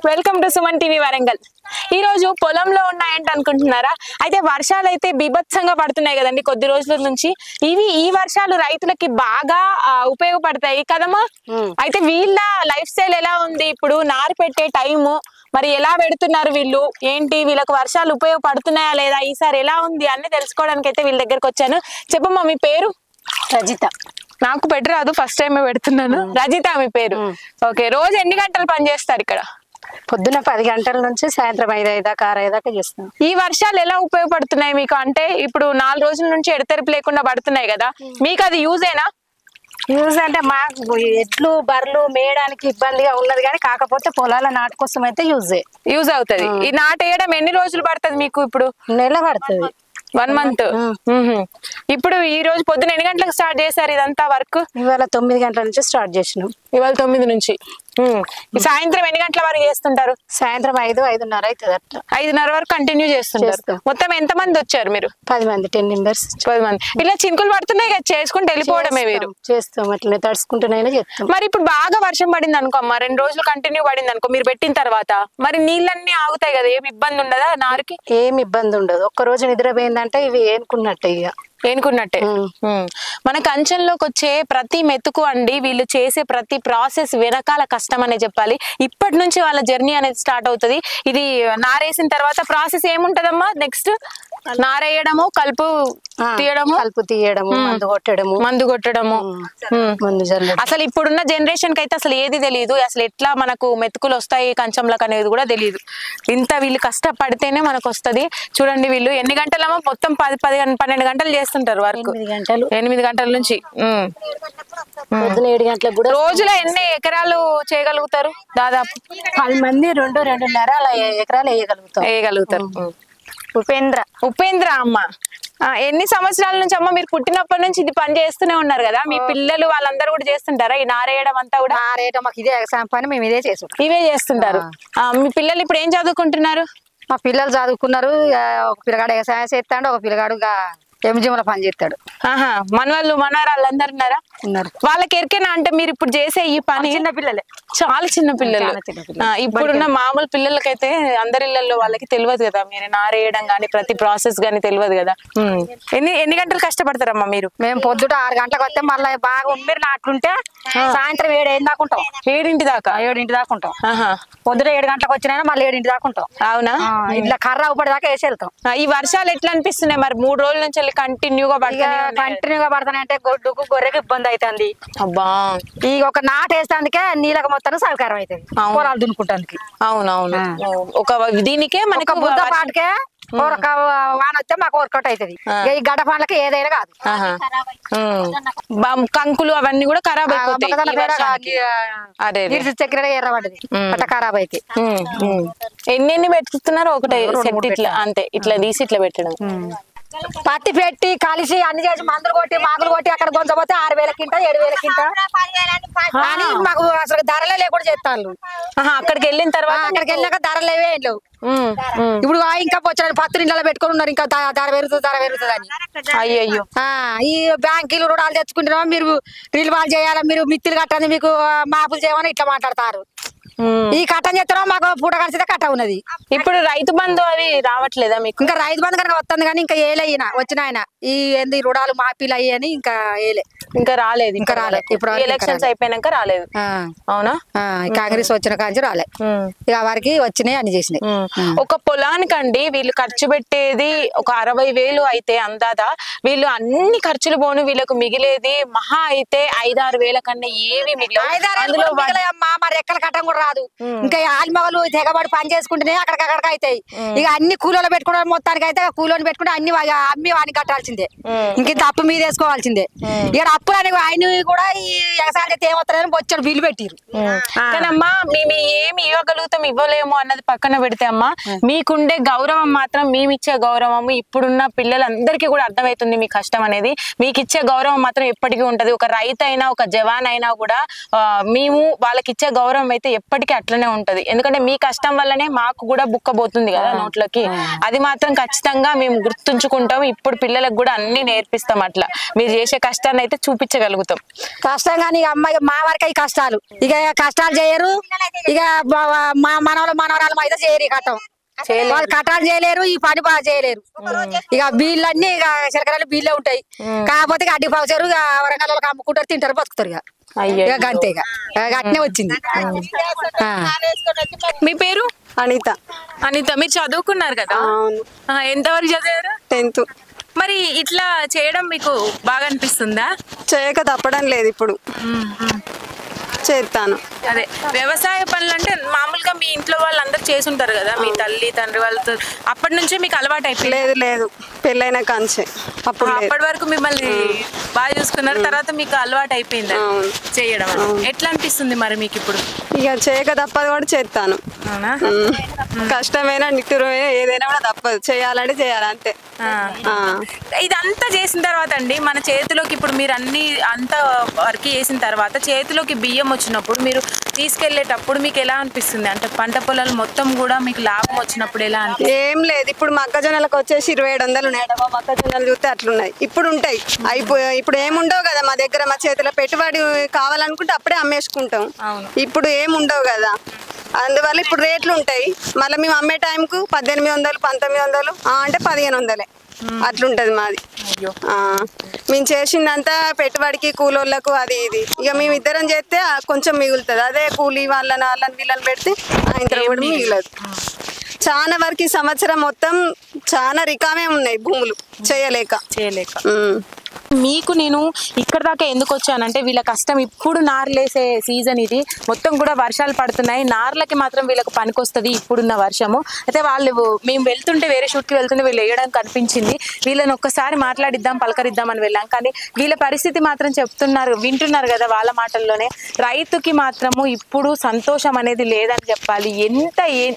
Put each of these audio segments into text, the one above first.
Welcome to Suman TV Warangal. ఈ రోజు పొలంలో ఉన్నాయంటే అనుకుంటున్నారా? అయితే వర్షాలు అయితే బీభత్సంగా పడుతున్నాయి కదండి కొద్ది రోజుల నుంచి. ఈ వర్షాలు రైతులకి బాగా ఉపయోగపడతాయి కదమ్మా. అయితే వీళ్ళ లైఫ్ స్టైల్ ఎలా ఉంది, ఇప్పుడు నారు పెట్టే టైము మరి ఎలా పెడుతున్నారు వీళ్ళు, ఏంటి వీళ్ళకి వర్షాలు ఉపయోగపడుతున్నాయా లేదా, ఈసారి ఎలా ఉంది అన్ని తెలుసుకోవడానికి అయితే వీళ్ళ దగ్గరకు వచ్చాను. చెప్పమ్మా మీ పేరు? రజిత. నాకు పెట్టరాదు, ఫస్ట్ టైం పెడుతున్నాను. రజిత మీ పేరు. ఓకే, రోజు ఎన్ని గంటలు పని చేస్తారు ఇక్కడ? పొద్దున 10 గంటల నుంచి సాయంత్రం 5 దాకా 6 దాకా చేస్తాం. ఈ వర్షాలు ఎలా ఉపయోగపడుతున్నాయి మీకు? అంటే ఇప్పుడు 4 రోజుల నుంచి ఎడతెరిపి లేకుండా పడుతున్నాయి కదా, మీకు అది యూజేనా? యూజ్ అంటే మాకు ఎడ్లు బర్రెలు మేయడానికి ఇబ్బందిగా ఉన్నది, కానీ కాకపోతే పొలాల నాటు కోసం అయితే యూజ్ అవుతుంది. ఈ నాటు వేయడం ఎన్ని రోజులు పడుతుంది మీకు? ఇప్పుడు నెల పడుతుంది, 1 మంత్. ఇప్పుడు ఈ రోజు పొద్దున ఎన్ని గంటలకు స్టార్ట్ చేశారు ఇదంతా వర్క్? ఇవాళ 9 గంటల నుంచి స్టార్ట్ చేసినాం. ఇవాళ 9 నుంచి. సాయంత్రం ఎన్ని గంటల వరకు చేస్తుంటారు? సాయంత్రం 5, 5:30 అవుతుంది. అట్లా 5:30 వరకు కంటిన్యూ చేస్తుంటారు. మొత్తం ఎంత మంది వచ్చారు మీరు? 10 మంది, 10 మెంబర్స్. 10 మంది. ఇలా చినుకులు పడుతున్నాయి కదా, చేసుకుంటూ వెళ్ళిపోవడమే మీరు? చేస్తాం, అట్లనే తడుచుకుంటూనైనా చేస్తాం. మరి ఇప్పుడు బాగా వర్షం పడింది అనుకో అమ్మా, 2 రోజులు కంటిన్యూ పడింది అనుకో, మీరు పెట్టిన తర్వాత మరి నీళ్ళన్నీ ఆగుతాయి కదా, ఏమి ఇబ్బంది ఉండదా నారుకి? ఏమి ఇబ్బంది ఉండదు. ఒక్క రోజు నిద్రపోయిందంటే ఇవి ఏనుకున్నట్టే, ఇక ఏనుకున్నట్టే. మన కంచెంలోకి వచ్చే ప్రతి మెతుకు అండి, వీళ్ళు చేసే ప్రతి ప్రాసెస్ వెనకాల కష్టం అనే చెప్పాలి. ఇప్పటి నుంచి వాళ్ళ జర్నీ అనేది స్టార్ట్ అవుతుంది. ఇది నారేసిన తర్వాత ప్రాసెస్ ఏముంటదమ్మా? నెక్స్ట్ నారేయడము, కలుపు తీయడము, మందు కొట్టడము. అసలు ఇప్పుడున్న జనరేషన్ కి అయితే అసలు ఏది తెలియదు, అసలు ఎట్లా మనకు మెతుకులు వస్తాయి కంచంలకు అనేది కూడా తెలియదు. ఇంత వీళ్ళు కష్టపడితేనే మనకు వస్తుంది. చూడండి వీళ్ళు ఎన్ని గంటలమో, మొత్తం 10-12 గంటలు చేస్తుంటారు వర్క్. 8 గంటల నుంచి. 7 గంటలకు కూడా. రోజులో ఎన్ని ఎకరాలు చేయగలుగుతారు? దాదాపు 10 మంది 2-2.5 ఎకరాలు వేయగలుగుతారు. ఉపేంద్ర అమ్మ, ఎన్ని సంవత్సరాల నుంచి అమ్మ మీరు పుట్టినప్పటి నుంచి ఇది పని చేస్తూనే ఉన్నారు కదా? మీ పిల్లలు వాళ్ళందరూ కూడా చేస్తుంటారా ఈ నారేయడం అంతా కూడా? నారేయడం మాకు ఇదే పని, మేము ఇదే చేస్తుంటాం. ఇవే చేస్తుంటారు. మీ పిల్లలు ఇప్పుడు ఏం చదువుకుంటున్నారు? మా పిల్లలు చదువుకున్నారు. ఒక పిల్లగాడు వ్యవసాయం చేస్తాడు, ఒక పిల్లగాడు ఎంజిఎంలో పని చేస్తాడు. మనవాళ్ళు మనవరాళ్ళు అందరు ఉన్నారా? ఉన్నారు. వాళ్ళకి ఎరికేనా అంటే మీరు ఇప్పుడు చేసే ఈ పని? చిన్న పిల్లలే, చాలా చిన్న పిల్లలు. ఇప్పుడున్న మామూలు పిల్లలకైతే అందరి ఇళ్లలో వాళ్ళకి తెలియదు కదా, మీరు నారేయడం గానీ ప్రతి ప్రాసెస్ గానీ తెలియదు కదా. ఎన్ని గంటలు కష్టపడతారమ్మా మీరు? మేము పొద్దుట 6 గంటలకు వస్తే మళ్ళీ బాగా ఉమ్మిరి నాట్లుంటే సాయంత్రం 7 దాకా ఉంటాం. 7 దాకా? 7 దాకా ఉంటాం. పొద్దుట 7 గంటలకు వచ్చినా మళ్ళీ 7 దాకా ఉంటాం. అవునా? ఇట్లా కర్ర ఊపడి దాకా వేసి వెళ్తాం. ఈ వర్షాలు ఎట్లా అనిపిస్తున్నాయి మరి? 3 రోజుల నుంచి కంటిన్యూగా పడుతున్నాయి అంటే గొడ్డుకు గొర్రెకి ఇబ్బంది అవుతుంది. అబ్బా, ఈ ఒక నాటు వేసేందుకే నీళ్ళకి మొత్తం సహకారం అవుతుంది, పొలాలు దున్నుకుంటానికి. అవునవును. ఒక దీనికే మనకు బుద్ధ పాటకే ఒక వాన వస్తే మాకు వర్కౌట్ అవుతుంది. ఈ గడ్డ పండ్లకి ఏదైనా కాదు. కంకులు అవన్నీ కూడా ఖరాబ్ అయిపోతాయి. చక్కెర ఎర్రబడ్డది అట్లా ఖరాబ్ అయితే. ఎన్ని పెట్టుతున్నారు? ఒకటే సెట్ ఇట్లా అంతే, ఇట్లా తీసి ఇట్లా పెట్టడం. పత్తి పెట్టి కలిసి అన్ని చేసి మందులు కొట్టి మాగులు కొట్టి అక్కడ కొంచెపోతే 6,000 కింట 7,000 కింట అని మాకు అసలు ధరలే లేకుండా చేస్తాను. అక్కడికి వెళ్ళిన తర్వాత అక్కడికి వెళ్ళాక ధరలు ఏవే లేవు. ఇప్పుడు ఇంకా వచ్చిన పత్తి నీళ్ళలో పెట్టుకుని ఉన్నారు, ఇంకా ధర పెరుగుతుంది అని. అయ్యో, ఈ బ్యాంకులు రుణాలు తెచ్చుకుంటున్నాం, మీరు రిల్వాలు చేయాలి, మీరు మిత్తులు కట్టండి, మీకు మాపులు చేయమని ఇట్లా మాట్లాడతారు. ఈ కట్టం చేస్తారో మాకు పూట కలిసితే కట్ట ఉన్నది. ఇప్పుడు రైతు బంధు అవి రావట్లేదా మీకు? ఇంకా రైతు బంధు కనుక వస్తుంది కానీ ఇంకా ఏలైనా వచ్చిన ఆయన ఈ ఏంది రుణాలు మాపీలు అయ్యి అని ఇంకా రాలేదు. ఇప్పుడు ఎలక్షన్స్ అయిపోయినాక రాలేదు. అవునా? కాంగ్రెస్ వచ్చిన కాంచి రాలే, ఇక వారికి వచ్చినాయి అన్ని చేసినాయి. ఒక పొలానికండి వీళ్ళు ఖర్చు పెట్టేది ఒక 60,000 అయితే అందాదా, వీళ్ళు అన్ని ఖర్చులు పోను వీళ్ళకు మిగిలేది మహా అయితే 5-6 వేల కన్నా ఏవి మిగిలేదు. మరి ఎక్కడ కట్టం కూడా రాదు. ఇంకా ఆల్మగలు తెగబడి పని చేసుకుంటేనే అక్కడికక్కడికి అవుతాయి. ఇక అన్ని కూలీలు పెట్టుకోవడం మొత్తానికి అయితే కూలీలు పెట్టుకుంటే అన్ని అమ్మి వాడిని కట్టాల్సిందే, ఇంక అప్పు మీద వేసుకోవాల్సిందే. ఇక్కడ అప్పులు అని ఆయన కూడా ఈ వ్యవసాయం అయితే ఏమవుతారని వచ్చాడు బిల్లు పెట్టిరు. కానమ్మా మేము ఏమి ఇవ్వగలుగుతాం ఇవ్వలేము అన్నది పక్కన పెడితే అమ్మా, మీకుండే గౌరవం మాత్రం, మేమిచ్చే గౌరవం ఇప్పుడున్న పిల్లలందరికీ కూడా అర్థమవుతుంది మీ కష్టం అనేది. మీకు ఇచ్చే గౌరవం మాత్రం ఎప్పటికీ ఉంటది. ఒక రైతు అయినా ఒక జవాన్ అయినా కూడా మేము వాళ్ళకి ఇచ్చే గౌరవం అయితే ఎప్పటికీ అట్లనే ఉంటది. ఎందుకంటే మీ కష్టం వల్లనే మాకు కూడా బుక్కబోతుంది కదా నోట్లకి. అది మాత్రం ఖచ్చితంగా మేము గుర్తుంచుకుంటాం. ఇప్పుడు పిల్లలకు కూడా అన్ని నేర్పిస్తాం. అట్లా మీరు చేసే కష్టాన్ని అయితే చూపించగలుగుతాం. కష్టం కానీ అమ్మాయి మా వరకు ఈ కష్టాలు ఇక కష్టాలు చేయరు. ఇక మా మనవరాలు అయితే చేయరు. ఈ కట్టం వాళ్ళు కట్టాలు చేయలేరు, ఈ పని బాగా చేయలేరు. ఇక బీళ్ళన్నీ ఇక చిలకరాలు బీళ్ళే ఉంటాయి. కాకపోతే ఇక అడ్డి పవసారు, ఇక వరంగల్ వాళ్ళకి అమ్ముకుంటారు, తింటారు, బతుకుతారు. ఇక అంతే. ఇక అట్నే వచ్చింది. మీ పేరు? అనిత. అనిత, మీరు చదువుకున్నారు కదా? ఎంతవరకు చదివారు? 10th. మరి ఇట్లా చేయడం మీకు బాగా అనిపిస్తుందా? చేయక తప్పడం లేదు, ఇప్పుడు చేస్తాను. అదే వ్యవసాయ పనులు అంటే మామూలుగా మీ ఇంట్లో వాళ్ళందరూ చేసుంటారు కదా, మీ తల్లి తండ్రి వాళ్ళతో. అప్పటి నుంచే మీకు అలవాటు అయిపోయింది? లేదు లేదు, పెళ్ళైన కాంచే. అప్పటి వరకు మిమ్మల్ని బాగా చూసుకున్నారు, తర్వాత మీకు అలవాటు అయిపోయింది చేయడం. ఎట్లా అనిపిస్తుంది మరి మీకు ఇప్పుడు? ఇక చేయక తప్పదు కూడా చేస్తాను. కష్టమైనా నిట్టురమైనా ఏదైనా కూడా తప్పదు, చేయాలంటే చేయాలి అంతే. ఇదంతా చేసిన తర్వాత అండి మన చేతిలోకి ఇప్పుడు మీరు అంత వర్క్ చేసిన తర్వాత చేతిలోకి బియ్యం వచ్చినప్పుడు మీరు తీసుకెళ్లేటప్పుడు మీకు ఎలా అనిపిస్తుంది? అంటే పంట పొలాలు మొత్తం కూడా మీకు లాభం వచ్చినప్పుడు ఎలా అనిపిస్తుంది? ఏం లేదు, ఇప్పుడు మొక్కజొన్నలకు వచ్చేసి 2700 ఉన్నాయి. మొక్కజొన్నలు చూస్తే అట్లున్నాయి. ఇప్పుడు ఉంటాయి, ఇప్పుడు ఏముండవు కదా మా దగ్గర. మా చేతిలో పెట్టుబడి కావాలనుకుంటే అప్పుడే అమ్మేసుకుంటాం. ఇప్పుడు ఏముండవు కదా, అందువల్ల ఇప్పుడు రేట్లు ఉంటాయి. మళ్ళీ మేము అమ్మే టైంకు 1800 1900 అంటే 1500 అట్లుంటది మాది. మేము చేసిందంతా పెట్టుబడికి కూలోళ్ళకు అది ఇది. ఇక మేము ఇద్దరం చేస్తే కొంచెం మిగులుతుంది. అదే కూలీ వాళ్ళని వీళ్ళని పెడితే ఇంత కూడా మిగలదు. చాలా వరకు ఈ సంవత్సరం మొత్తం చాలా రికామే ఉన్నాయి భూములు చేయలేక. మీకు నేను ఇక్కడ దాకా ఎందుకు వచ్చానంటే వీళ్ళ కష్టం. ఇప్పుడు నార్లేసే సీజన్ ఇది, మొత్తం కూడా వర్షాలు పడుతున్నాయి. నార్లకి మాత్రం వీళ్ళకి పనికొస్తుంది ఇప్పుడున్న వర్షము. అయితే మేము వెళ్తుంటే వేరే షూట్కి వెళ్తుంటే వీళ్ళు వేయడానికి కనిపించింది. వీళ్ళని ఒక్కసారి మాట్లాడిద్దాం పలకరిద్దాం అని వెళ్ళాం. కానీ వీళ్ళ పరిస్థితి మాత్రం వింటున్నారు కదా వాళ్ళ మాటల్లోనే. రైతుకి మాత్రము ఇప్పుడు సంతోషం అనేది లేదని చెప్పాలి.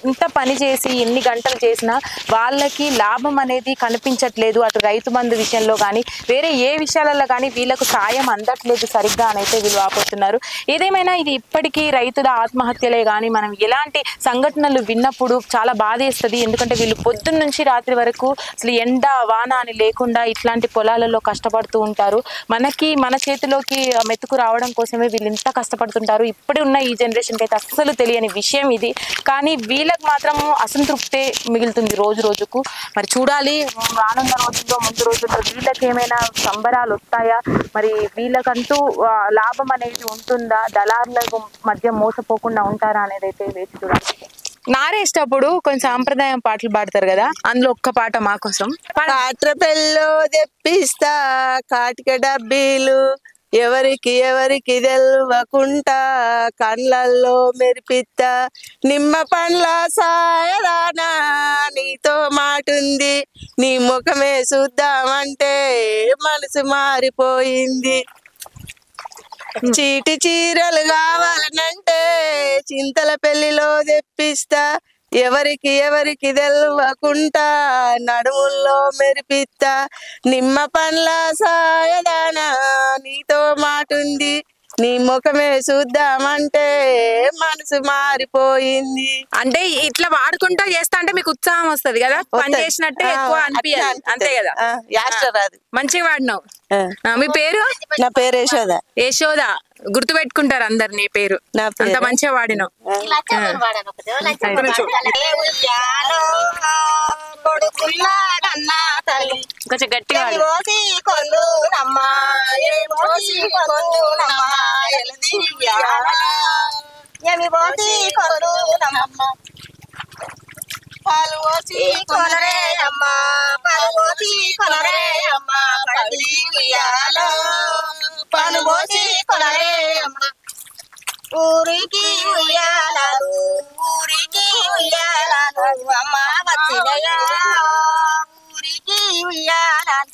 ఎంత పని చేసి ఎన్ని గంటలు చేసినా వాళ్ళకి లాభం అనేది కనిపించట్లేదు. అటు రైతు బంధు విషయంలో కానీ వేరే ఏ విషయాలలో కానీ వీళ్ళకు సాయం అందట్లేదు సరిగ్గా అని అయితే వీళ్ళు వాపోతున్నారు. ఏదేమైనా ఇది ఇప్పటికీ రైతుల ఆత్మహత్యలే కానీ మనం ఎలాంటి సంఘటనలు విన్నప్పుడు చాలా బాధేస్తుంది. ఎందుకంటే వీళ్ళు పొద్దున్న నుంచి రాత్రి వరకు అసలు ఎండ వాన అని లేకుండా ఇట్లాంటి పొలాలలో కష్టపడుతూ ఉంటారు. మన చేతిలోకి మెతుకు రావడం కోసమే వీళ్ళు ఇంత కష్టపడుతుంటారు. ఇప్పుడు ఉన్న ఈ జనరేషన్కి అయితే అస్సలు తెలియని విషయం ఇది. కానీ వీళ్ళకి మాత్రం అసంతృప్తే మిగులుతుంది రోజు రోజుకు. మరి చూడాలి రానున్న రోజుల్లో ముందు రోజుల్లో వీళ్ళకి ఏమైనా సంబరాలు వస్తాయా, మరి వీళ్ళకంటూ లాభం అనేది ఉంటుందా, దళారులకు మధ్య మోసపోకుండా ఉంటారా అనేది అయితే వేచి చూడాలి. నారేసేటప్పుడు కొంచెం సాంప్రదాయం పాటలు పాడతారు కదా, అందులో ఒక్క పాట మా కోసం. కాట్రపెల్లో తెప్పిస్తా కాటిక డబ్బీలు ఎవరికి తెల్వకుంటా కండ్లల్లో మెరిపిత్తా నిమ్మ పండ్ల సాయదానా నీతో మాటుంది నీ ముఖమే చూద్దామంటే మనసు మారిపోయింది. చీటి చీరలు కావాలనంటే చింతల పెళ్లిలో తెప్పిస్తా ఎవరికి తెల్వకుంటా నడుముల్లో మెరిపిత్తా నిమ్మ పండ్ల సాయదానా నీతో మాటుంది నీ ముఖమే చూద్దామంటే మనసు మారిపోయింది. అంటే ఇట్లా వాడుకుంటా చేస్తా అంటే మీకు ఉత్సాహం వస్తుంది కదా, పని చేసినట్టే ఎక్కువ అనిపించాలి అంతే కదా. మంచిగా వాడినావు. మీ పేరు? నా పేరు యశోద. యశోద గుర్తు పెట్టుకుంటారు అందరు నీ పేరు, అంత మంచిగా వాడినావు. కొంచెం గట్టిగా పాలు పోసి కొనరే అమ్మ పాలు పోసి కొనరే అమ్మ పడి ఉయ్యాలో పాలు పోసి కొనరే అమ్మ ఊరికి ఉయ్యాలను అమ్మ వచ్చినయా ఊరికి ఉయ్యాలను